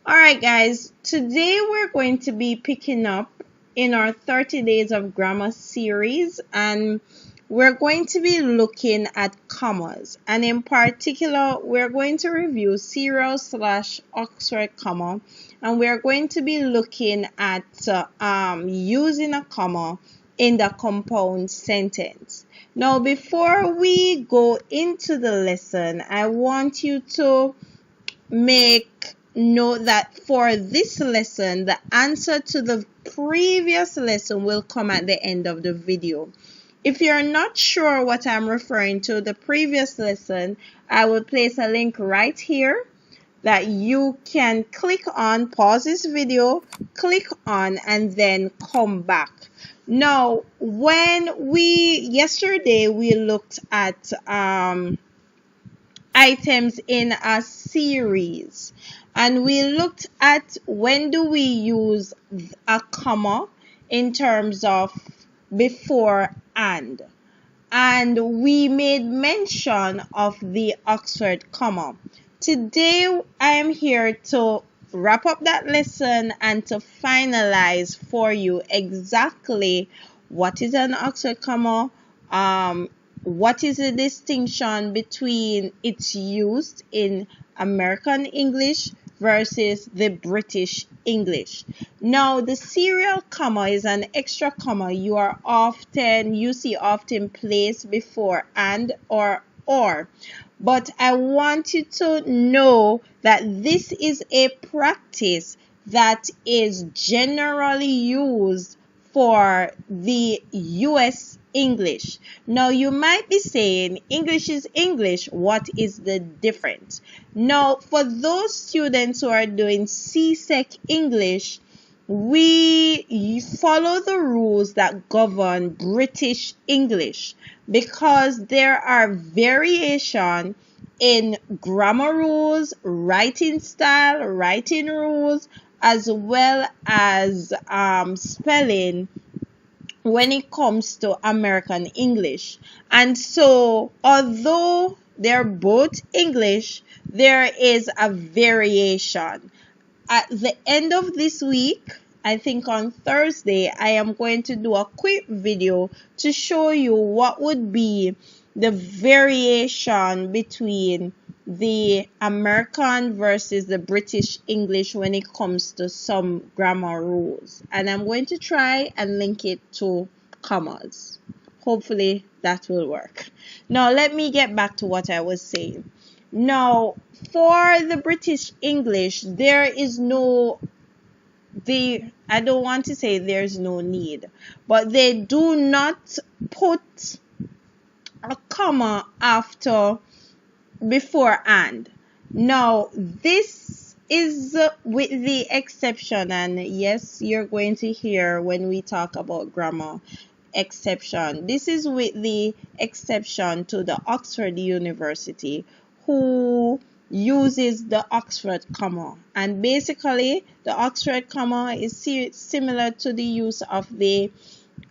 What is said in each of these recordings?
Alright guys, today we're going to be picking up in our 30 Days of Grammar series, and we're going to be looking at commas, and in particular we're going to review serial slash Oxford comma, and we're going to be looking at using a comma in the compound sentence. Now before we go into the lesson, I want you to make note that for this lesson, the answer to the previous lesson will come at the end of the video. If you're not sure what I'm referring to, the previous lesson, I will place a link right here that you can click on, pause this video, click on, and then come back. Now, yesterday we looked at items in a series, and we looked at when do we use a comma in terms of before and we made mention of the Oxford comma. Today I am here to wrap up that lesson and to finalize for you exactly what is an Oxford comma, what is the distinction between its use in American English versus the British English. Now, the serial comma is an extra comma you see often placed before and or. But I want you to know that this is a practice that is generally used for the US English. Now you might be saying English is English, what is the difference? Now for those students who are doing CSEC English, we follow the rules that govern British English because there are variation in grammar rules, writing style, writing rules, as well as spelling when it comes to American English. And so, although they're both English, there is a variation. At the end of this week, I think on Thursday, I am going to do a quick video to show you what would be the variation between the American versus the British English when it comes to some grammar rules. And I'm going to try and link it to commas. Hopefully that will work. Now let me get back to what I was saying. Now, for the British English, I don't want to say there's no need, but they do not put a comma after before and. Now, this is with the exception, and yes, you're going to hear when we talk about grammar exception. This is with the exception to the Oxford University, who uses the Oxford comma, and basically the Oxford comma is similar to the use of the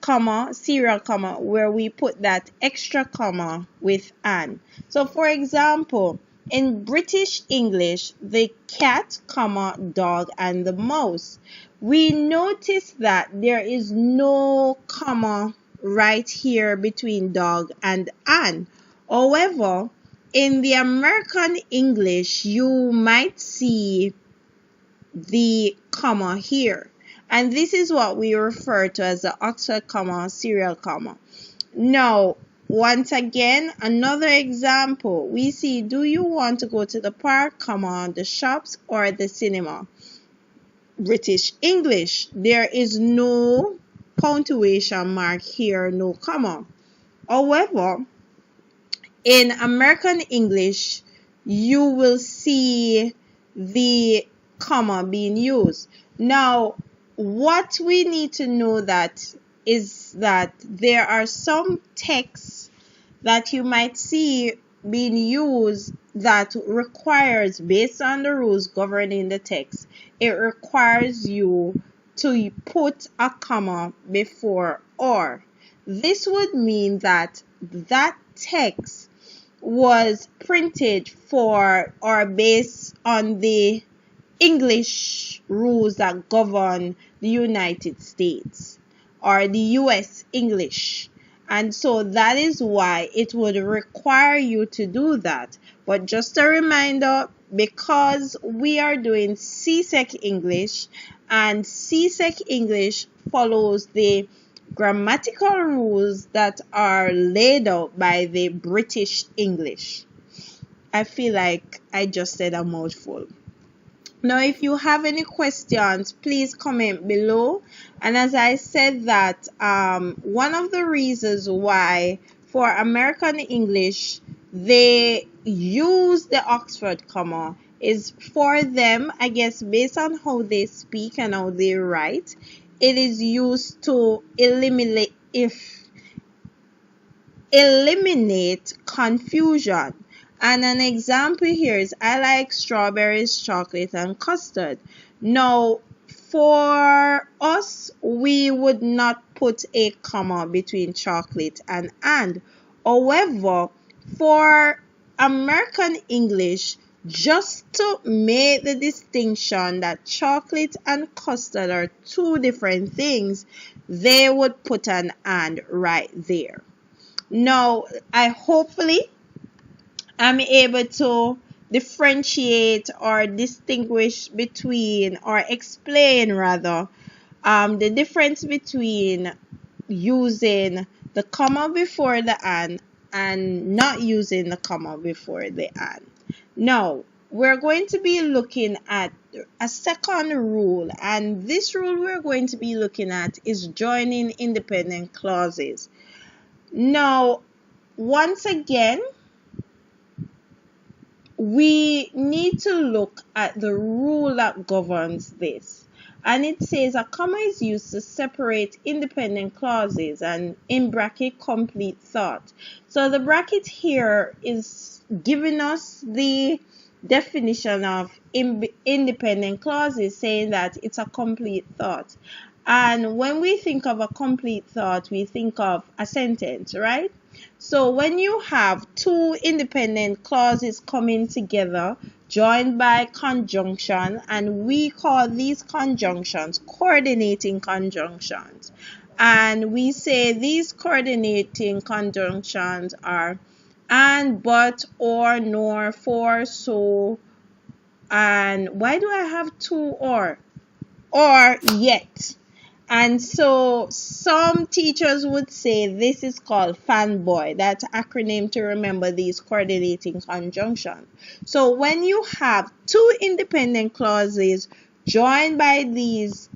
comma, serial comma, where we put that extra comma with an. So for example, in British English, the cat, comma, dog, and the mouse, we notice that there is no comma right here between dog and an. However, in the American English, you might see the comma here. And this is what we refer to as the Oxford comma, serial comma. Now, once again, another example, we see, do you want to go to the park, comma, the shops, or the cinema? British English, there is no punctuation mark here, no comma. However, in American English, you will see the comma being used. Now, what we need to know that is that there are some texts that you might see being used that requires, based on the rules governing the text, it requires you to put a comma before or. This would mean that that text was printed for or based on the English rules that govern the United States or the US English. And so that is why it would require you to do that. But just a reminder, because we are doing CSEC English, and CSEC English follows the grammatical rules that are laid out by the British English. I feel like I just said a mouthful. Now, if you have any questions, please comment below. And as I said that, one of the reasons why for American English they use the Oxford comma is for them, I guess, based on how they speak and how they write, it is used to eliminate confusion. And an example here is I like strawberries, chocolate, and custard. Now, for us, we would not put a comma between chocolate and and. However, for American English, just to make the distinction that chocolate and custard are two different things, they would put an and right there. Now, hopefully I'm able to differentiate or distinguish between, or explain rather, the difference between using the comma before the and not using the comma before the and. Now, we're going to be looking at a second rule, and this rule we're going to be looking at is joining independent clauses. Now, once again, we need to look at the rule that governs this. And it says a comma is used to separate independent clauses and in bracket complete thought. So the bracket here is giving us the definition of independent clauses, saying that it's a complete thought. And when we think of a complete thought, we think of a sentence, right? So when you have two independent clauses coming together, joined by conjunction, and we call these conjunctions coordinating conjunctions. And we say these coordinating conjunctions are and, but, or, nor, for, so, and why do I have two or yet? And so some teachers would say this is called fanboy. That's acronym to remember these coordinating conjunctions. So when you have two independent clauses joined by these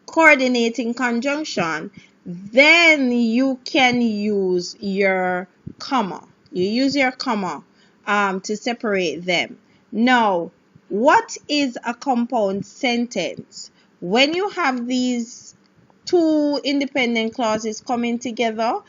coordinating conjunction, then you can use your comma. You use your comma to separate them. Now, what is a compound sentence? When you have these two independent clauses coming together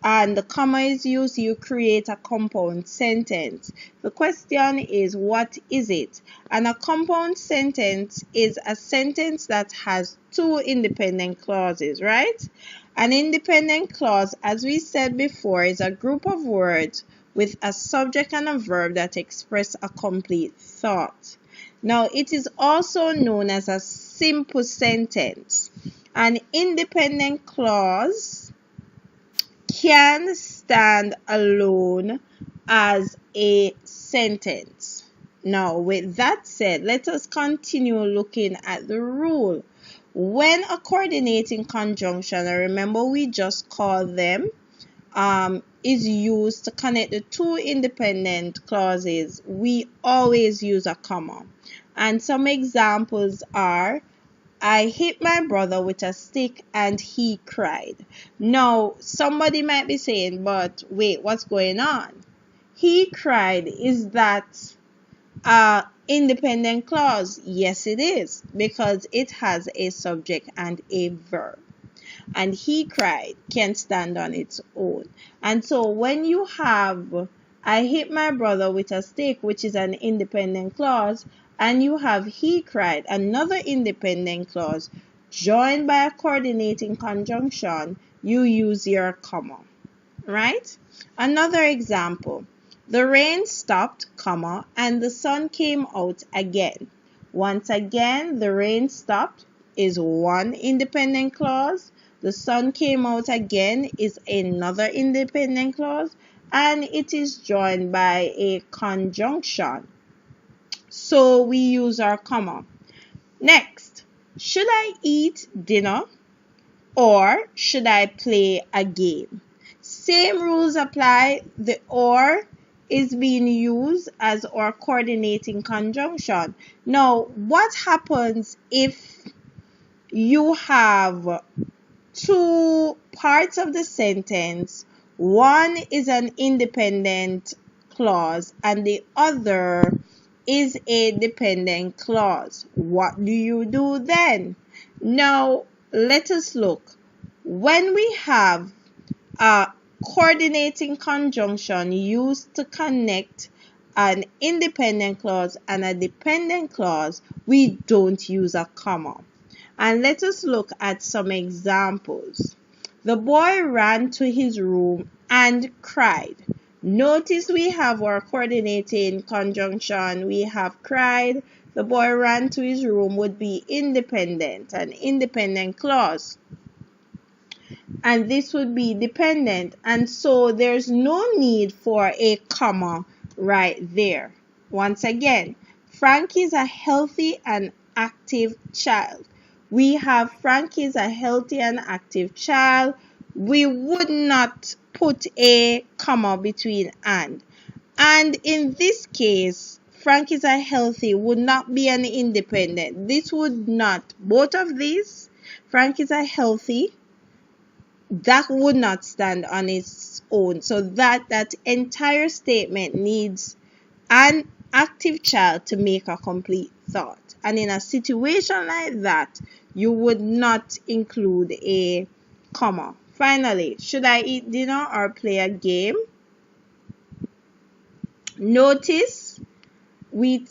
and the comma is used, you create a compound sentence. The question is, what is it? And a compound sentence is a sentence that has two independent clauses, right? An independent clause, as we said before, is a group of words with a subject and a verb that express a complete thought. Now, it is also known as a simple sentence. An independent clause can stand alone as a sentence. Now, with that said, let us continue looking at the rule. When a coordinating conjunction, and remember we just called them, is used to connect the two independent clauses, we always use a comma. And some examples are, I hit my brother with a stick and he cried. Now, somebody might be saying, but wait, what's going on? He cried, is that independent clause? Yes, it is, because it has a subject and a verb. And he cried can stand on its own. And so when you have I hit my brother with a stick, which is an independent clause, and you have he cried, another independent clause, joined by a coordinating conjunction, you use your comma, right? Another example, the rain stopped, comma, and the sun came out again. Once again, the rain stopped is one independent clause. The sun came out again is another independent clause. And it is joined by a conjunction. So we use our comma. Next, should I eat dinner or should I play a game? Same rules apply. The or is being used as our coordinating conjunction. Now, what happens if you have two parts of the sentence? One is an independent clause and the other is a dependent clause. What do you do then? Now, let us look. When we have a coordinating conjunction used to connect an independent clause and a dependent clause, we don't use a comma. And let us look at some examples. The boy ran to his room and cried. Notice we have our coordinating conjunction. We have cried. The boy ran to his room would be independent, an independent clause. And this would be dependent. And so there's no need for a comma right there. Once again, Frank is a healthy and active child. We have Frank is a healthy and active child. We would not put a comma between and. And in this case, Frank is a healthy would not be an independent. This would not. Both of these, Frank is a healthy, that would not stand on its own. So that entire statement needs an active child to make a complete thought. And in a situation like that, you would not include a comma. Finally, should I eat dinner or play a game? Notice the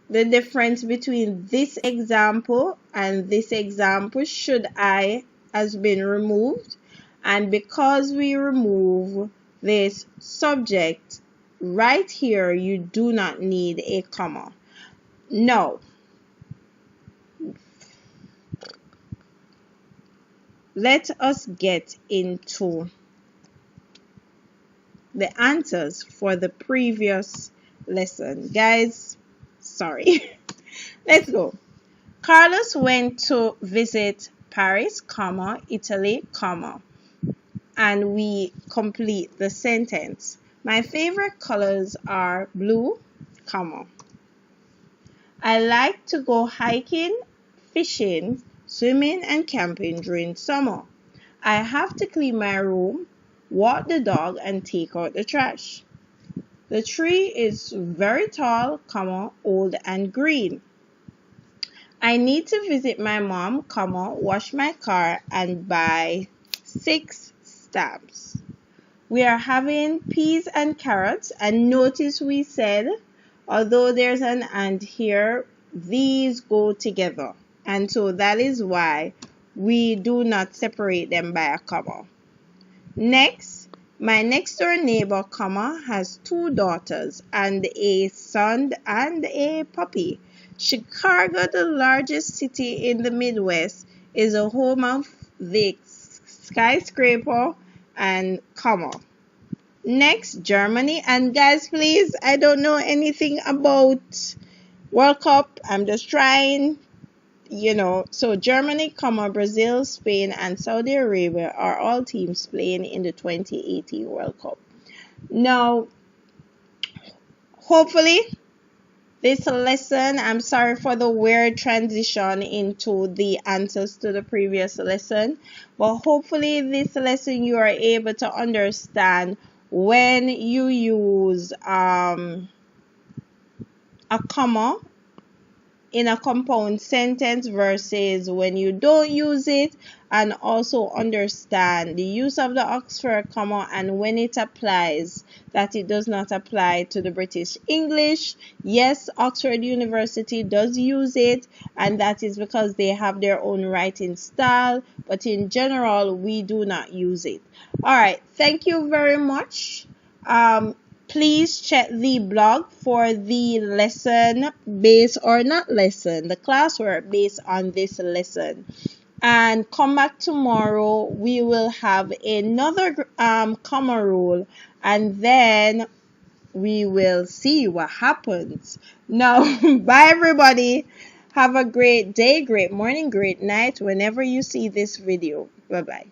difference between this example and this example. Should I has been removed, and because we remove this subject right here, you do not need a comma. Now, let us get into the answers for the previous lesson. Guys, sorry. Let's go. Carlos went to visit Paris, Italy, and we complete the sentence. My favorite colors are blue, I like to go hiking, fishing, swimming, and camping during summer. I have to clean my room, walk the dog, and take out the trash. The tree is very tall, old and green. I need to visit my mom, wash my car, and buy 6 stamps. We are having peas and carrots, and notice we said, although there's an and here, these go together. And so that is why we do not separate them by a comma. Next, my next door neighbor, has 2 daughters and a son and a puppy. Chicago, the largest city in the Midwest, is a home of the skyscraper and Next, Germany. And guys, please, I don't know anything about World Cup. I'm just trying, So Germany, Brazil, Spain, and Saudi Arabia are all teams playing in the 2018 World Cup. Now, hopefully, this lesson, I'm sorry for the weird transition into the answers to the previous lesson, but hopefully this lesson you are able to understand when you use a comma in a compound sentence versus when you don't use it, and also understand the use of the Oxford comma and when it applies, that it does not apply to the British English. Yes, Oxford University does use it, and that is because they have their own writing style, but in general we do not use it. All right, thank you very much. Please check the blog for the lesson based, or not lesson, the classwork based on this lesson. And come back tomorrow. We will have another comma rule, and then we will see what happens. Now, bye everybody. Have a great day, great morning, great night whenever you see this video. Bye bye.